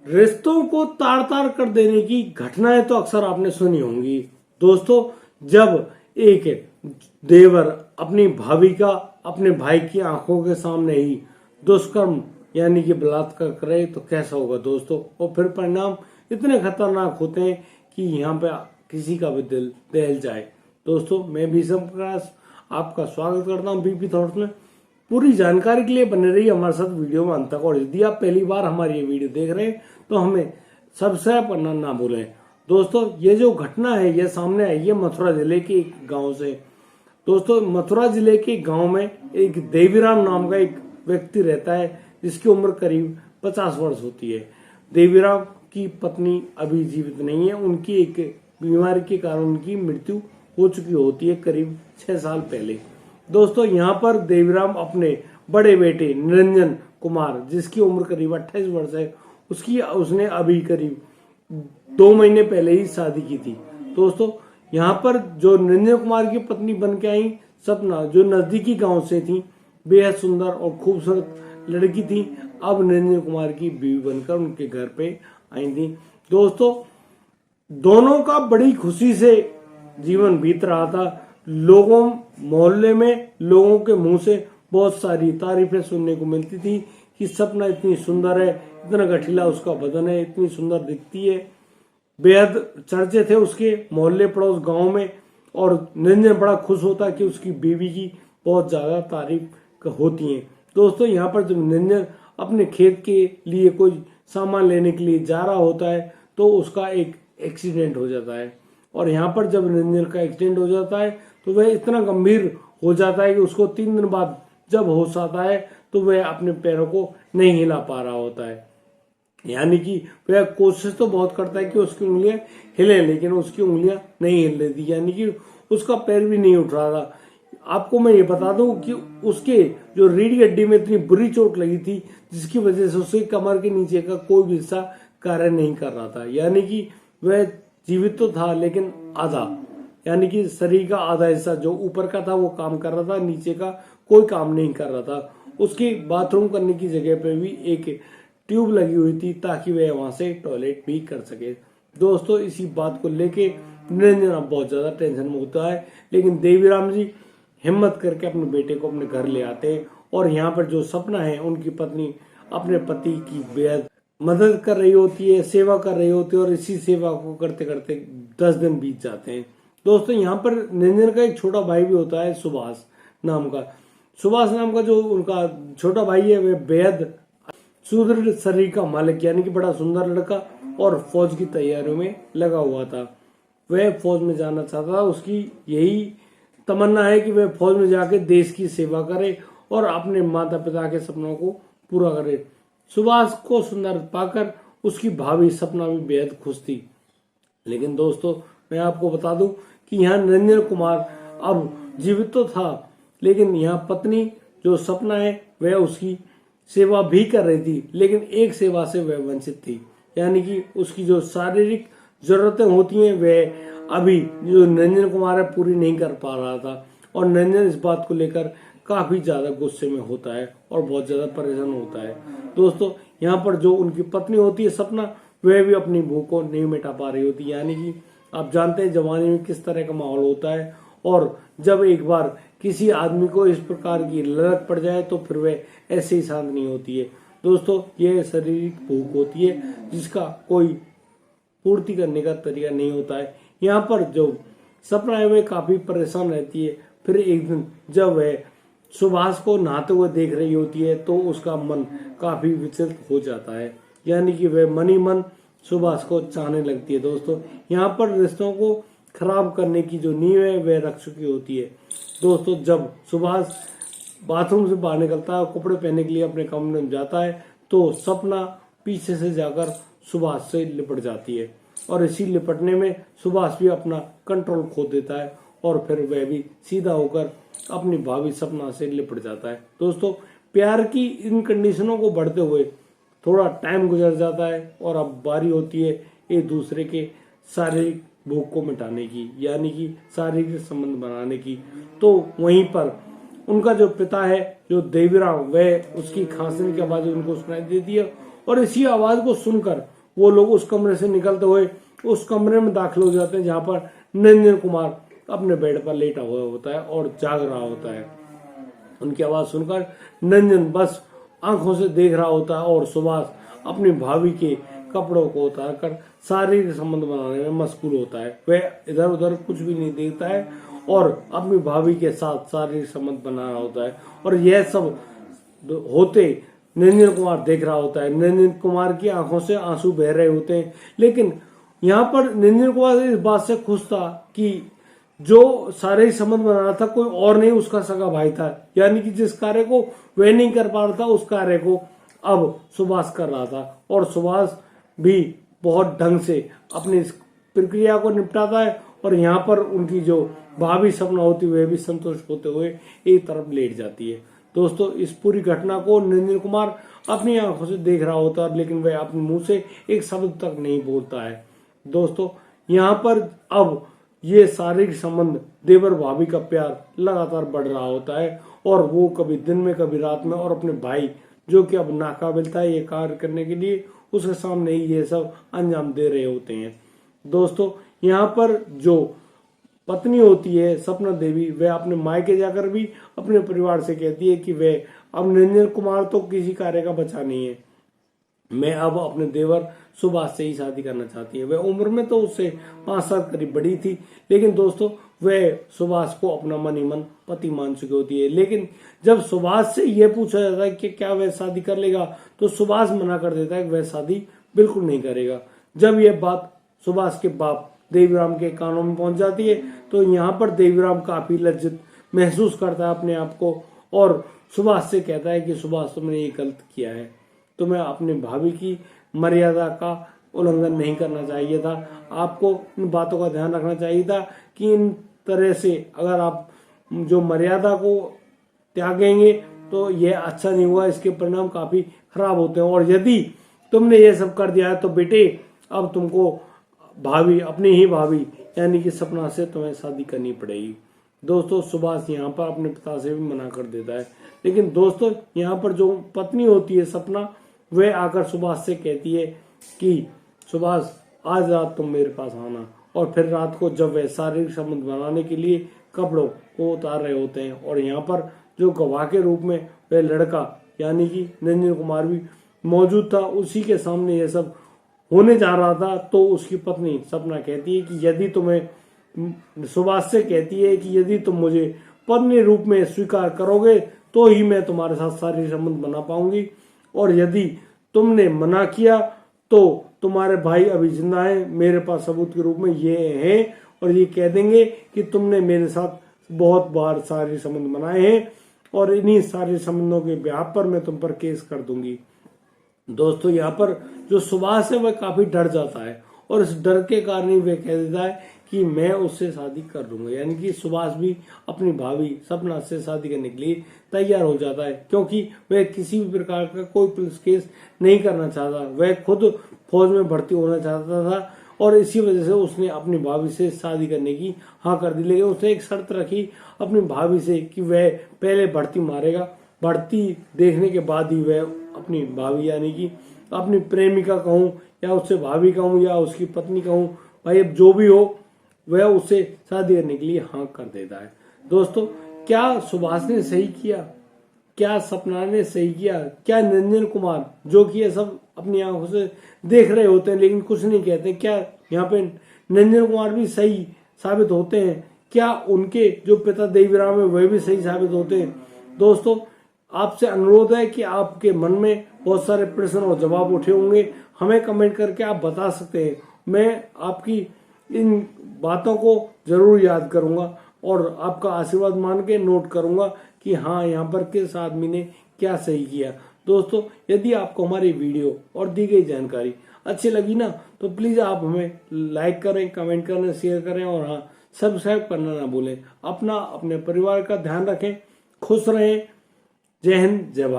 रिश्तों को तार तार कर देने की घटनाएं तो अक्सर आपने सुनी होंगी दोस्तों। जब एक देवर अपनी भाभी का अपने भाई की आंखों के सामने ही दुष्कर्म यानी कि बलात्कार करे तो कैसा होगा दोस्तों। और फिर परिणाम इतने खतरनाक होते हैं कि यहाँ पे किसी का भी दिल दहल जाए। दोस्तों मैं भीषम प्रकाश आपका स्वागत करता हूँ बीपी थॉट्स में। पूरी जानकारी के लिए बने रहिए हमारे साथ वीडियो में अंत तक। और यदि आप पहली बार हमारी ये वीडियो देख रहे हैं तो हमें सब्सक्राइब करना ना भूलें। दोस्तों ये जो घटना है ये सामने आई है मथुरा जिले के एक गांव से। दोस्तों मथुरा जिले के गांव में एक देवीराम नाम का एक व्यक्ति रहता है जिसकी उम्र करीब 50 वर्ष होती है। देवीराम की पत्नी अभी जीवित नहीं है, उनकी एक बीमारी के कारण उनकी मृत्यु हो चुकी होती है करीब 6 साल पहले। दोस्तों यहाँ पर देवीराम अपने बड़े बेटे निरंजन कुमार जिसकी उम्र करीब 28 वर्ष है उसने अभी करीब 2 महीने पहले ही शादी की थी। दोस्तों यहाँ पर जो निरंजन कुमार की पत्नी बन के आई सपना, जो नजदीकी गांव से थी, बेहद सुंदर और खूबसूरत लड़की थी, अब निरंजन कुमार की बीवी बनकर उनके घर पे आई थी। दोस्तों दोनों का बड़ी खुशी से जीवन बीत रहा था। लोगों मोहल्ले में लोगों के मुंह से बहुत सारी तारीफें सुनने को मिलती थी कि सपना इतनी सुंदर है, इतना गठीला उसका बदन है, इतनी सुंदर दिखती है। बेहद चर्चे थे उसके मोहल्ले पड़ोस गांव में। और निरंजन बड़ा खुश होता कि उसकी बीवी की बहुत ज्यादा तारीफ होती है। दोस्तों यहाँ पर जब निरंजन अपने खेत के लिए कोई सामान लेने के लिए जा रहा होता है तो उसका एक एक्सीडेंट हो जाता है। और यहाँ पर जब निरंजन का एक्सीडेंट हो जाता है तो वह इतना गंभीर हो जाता है कि उसको 3 दिन बाद जब होश आता है तो वह अपने पैरों को नहीं हिला पा रहा होता है। यानी कि वह कोशिश तो बहुत करता है कि उसकी उंगलियां हिले, लेकिन उसकी उंगलियां नहीं हिल रही थी, यानी कि उसका पैर भी नहीं उठ रहा था। आपको मैं ये बता दूं कि उसके जो रीढ़ की हड्डी में इतनी बुरी चोट लगी थी जिसकी वजह से उसके कमर के नीचे का कोई भी हिस्सा कार्य नहीं कर रहा था। यानी कि वह जीवित तो था लेकिन आधा, यानी कि शरीर का आधा हिस्सा जो ऊपर का था वो काम कर रहा था, नीचे का कोई काम नहीं कर रहा था। उसकी बाथरूम करने की जगह पे भी एक ट्यूब लगी हुई थी ताकि वह वहां से टॉयलेट भी कर सके। दोस्तों इसी बात को लेके निरंजन बहुत ज्यादा टेंशन में होता है, लेकिन देवीराम जी हिम्मत करके अपने बेटे को अपने घर ले आते हैं। और यहाँ पर जो सपना है उनकी पत्नी अपने पति की बेहद मदद कर रही होती है, सेवा कर रही होती है, और इसी सेवा को करते करते 10 दिन बीत जाते हैं। दोस्तों यहाँ पर निरंजन का एक छोटा भाई भी होता है सुभाष नाम का। सुभाष नाम का जो उनका छोटा भाई है वह बेहद सुदृढ़ शरीर का मालिक, यानी कि बड़ा सुंदर लड़का, और फौज की तैयारियों में लगा हुआ था। वह फौज में जाना चाहता था, उसकी यही तमन्ना है कि वह फौज में जाके देश की सेवा करे और अपने माता पिता के सपनों को पूरा करे। सुभाष को सुंदर पाकर उसकी भाभी सपना भी बेहद खुश थी। लेकिन दोस्तों मैं आपको बता दूं कि यहाँ निरंजन कुमार अब जीवित तो था, लेकिन यहाँ पत्नी जो सपना है वह उसकी सेवा भी कर रही थी, लेकिन एक सेवा से वह वंचित थी। यानी कि उसकी जो शारीरिक जरूरतें होती हैं वह अभी जो निरंजन कुमार है पूरी नहीं कर पा रहा था। और निरंजन इस बात को लेकर काफी ज्यादा गुस्से में होता है और बहुत ज्यादा परेशान होता है। दोस्तों यहाँ पर जो उनकी पत्नी होती है सपना, वह भी अपनी भूख को नहीं मिटा पा रही होती। यानी कि आप जानते हैं जवानी में किस तरह का माहौल होता है, और जब एक बार किसी आदमी को इस प्रकार की ललक पड़ जाए तो फिर वह ऐसे ही शांत नहीं होती है। दोस्तों यह शारीरिक भूख होती है जिसका कोई पूर्ति करने का तरीका नहीं होता है। यहाँ पर जो सपना है वह काफी परेशान रहती है। फिर एक दिन जब वह सुभाष को नहाते हुए देख रही होती है तो उसका मन काफी विचलित हो जाता है, यानी कि वह मन ही मन सुभाष को चाहने लगती है। दोस्तों यहाँ पर रिश्तों को खराब करने की जो नींव है वह रख चुकी होती है। दोस्तों जब सुभाष बाथरूम से बाहर निकलता है और कपड़े पहनने के लिए अपने कमरे में जाता है तो सपना पीछे से जाकर सुभाष से लिपट जाती है, और इसी लिपटने में सुभाष भी अपना कंट्रोल खो देता है और फिर वह भी सीधा होकर अपनी भाभी सपना से लिपट जाता है। दोस्तों प्यार की इन कंडीशनों को बढ़ते हुए थोड़ा टाइम गुजर जाता है और अब बारी होती है एक दूसरे के शारीरिक भूख को मिटाने की, यानी कि शारीरिक संबंध बनाने की। तो वहीं पर उनका जो पिता है जो देवीराम, वह उसकी खांसने की आवाज उनको सुनाई देती है और इसी आवाज को सुनकर वो लोग उस कमरे से निकलते हुए उस कमरे में दाखिल हो जाते हैं जहां पर निरंजन कुमार अपने बेड पर लेटा हुआ होता है और जाग रहा होता है। उनकी आवाज सुनकर निरंजन बस आंखों से देख रहा होता है और सुभाष अपनी भाभी के कपड़ों को उतारकर शारीरिक संबंध बनाने में मशगूल होता है। वह इधर उधर कुछ भी नहीं देखता है और अपनी भाभी के साथ शारीरिक संबंध बना रहा होता है और यह सब होते निरंजन कुमार देख रहा होता है। निरंजन कुमार की आंखों से आंसू बह रहे होते हैं, लेकिन यहाँ पर निरंजन कुमार इस बात से खुश था कि जो शारीरिक संबंध बना रहा था कोई और नहीं, उसका सगा भाई था। यानी कि जिस कार्य को वह नहीं कर पा रहा था उस कार्य को अब सुभाष कर रहा था और सुभाष भी बहुत ढंग से अपनी इस प्रक्रिया को निपटाता है और यहाँ पर उनकी जो भाभी सपना होती है वह भी संतुष्ट होते हुए एक तरफ लेट जाती है। दोस्तों, इस पूरी घटना को निरंजन कुमार अपनी आंखों से देख रहा होता है, लेकिन वह अपने मुंह से एक शब्द तक नहीं बोलता है। दोस्तों, यहाँ पर अब ये शारीरिक संबंध देवर भाभी का प्यार लगातार बढ़ रहा होता है और वो कभी दिन में कभी रात में और अपने भाई जो कि अब नाकाबिल था ये कार्य करने के लिए उसके सामने ही ये सब अंजाम दे रहे होते हैं। दोस्तों, यहाँ पर जो पत्नी होती है सपना देवी, वह अपने मायके जाकर भी अपने परिवार से कहती है कि वह अब निरंजन कुमार तो किसी कार्य का बचा नहीं है, मैं अब अपने देवर सुभाष से ही शादी करना चाहती है। वह उम्र में तो उससे 5 साल करीब बड़ी थी, लेकिन दोस्तों वह सुभाष को अपना मन ही मन पति मान चुकी होती है। लेकिन जब सुभाष से यह पूछा जाता है कि क्या वह शादी कर लेगा, तो सुभाष मना कर देता है कि वह शादी बिल्कुल नहीं करेगा। जब यह बात सुभाष के बाप देवीराम के कानों में पहुंच जाती है तो यहाँ पर देवीराम काफी लज्जित महसूस करता है अपने आप को और सुभाष से कहता है कि सुभाष, तुमने ये गलत किया है, तुम्हें अपने भाभी की मर्यादा का उल्लंघन नहीं करना चाहिए था, आपको इन बातों का ध्यान रखना चाहिए था कि इन तरह से अगर आप जो मर्यादा को त्यागेंगे तो यह अच्छा नहीं हुआ, इसके परिणाम काफी खराब होते हैं। और यदि तुमने ये सब कर दिया है तो बेटे अब तुमको भाभी, अपनी ही भाभी यानी कि सपना से तुम्हें शादी करनी पड़ेगी। दोस्तों, सुभाष यहाँ पर अपने पिता से भी मना कर देता है, लेकिन दोस्तों यहाँ पर जो पत्नी होती है सपना, वह आकर सुभाष से कहती है कि सुभाष, आज रात तुम मेरे पास आना। और फिर रात को जब वह शारीरिक संबंध बनाने के लिए कपड़ों को उतार रहे होते हैं और यहाँ पर जो गवाह के रूप में वह लड़का यानी कि निरंजन कुमार भी मौजूद था, उसी के सामने यह सब होने जा रहा था, तो उसकी पत्नी सपना कहती है कि यदि तुम्हें सुभाष से कहती है कि यदि तुम मुझे पत्नी रूप में स्वीकार करोगे तो ही मैं तुम्हारे साथ शारीरिक संबंध बना पाऊंगी, और यदि तुमने मना किया तो तुम्हारे भाई अभी जिंदा है, मेरे पास सबूत के रूप में ये हैं और ये कह देंगे कि तुमने मेरे साथ बहुत बार शारीरिक संबंध बनाए हैं और इन्हीं शारीरिक संबंधों के ब्याह पर मैं तुम पर केस कर दूंगी। दोस्तों, यहाँ पर जो सुभाष है वह काफी डर जाता है और इस डर के कारण ही वह कह देता है कि मैं उससे शादी कर लूंगा। यानी कि सुभाष भी अपनी भाभी सपना से शादी करने के लिए तैयार हो जाता है, क्योंकि वह किसी भी प्रकार का कोई पुलिस केस नहीं करना चाहता। वह खुद फौज में भर्ती होना चाहता था और इसी वजह से उसने अपनी भाभी से शादी करने की हाँ कर दी। लेकिन उसने एक शर्त रखी अपनी भाभी से कि वह पहले भर्ती मारेगा, भर्ती देखने के बाद ही वह अपनी भाभी यानी कि अपनी प्रेमिका कहूँ या उससे भाभी कहूँ या उसकी पत्नी कहूँ, भाई अब जो भी हो वह उससे शादी करने के लिए हाँ कर देता है। दोस्तों, क्या सुभाष ने सही किया? क्या सपना ने सही किया? क्या निरंजन कुमार जो कि ये सब अपनी आंखों से देख रहे होते हैं लेकिन कुछ नहीं कहते, क्या यहाँ पे निरंजन कुमार भी सही साबित होते हैं? क्या उनके जो पिता देवीराम है वह भी सही साबित होते हैं? दोस्तों, आपसे अनुरोध है कि आपके मन में बहुत सारे प्रश्न और जवाब उठे होंगे, हमें कमेंट करके आप बता सकते हैं। मैं आपकी इन बातों को जरूर याद करूंगा और आपका आशीर्वाद मान के नोट करूंगा कि हाँ, यहाँ पर किस आदमी ने क्या सही किया। दोस्तों, यदि आपको हमारी वीडियो और दी गई जानकारी अच्छी लगी ना, तो प्लीज आप हमें लाइक करें, कमेंट करें, शेयर करें और हाँ, सब्सक्राइब करना ना भूलें। अपना अपने परिवार का ध्यान रखें, खुश रहें। जय हिंद, जय भारत।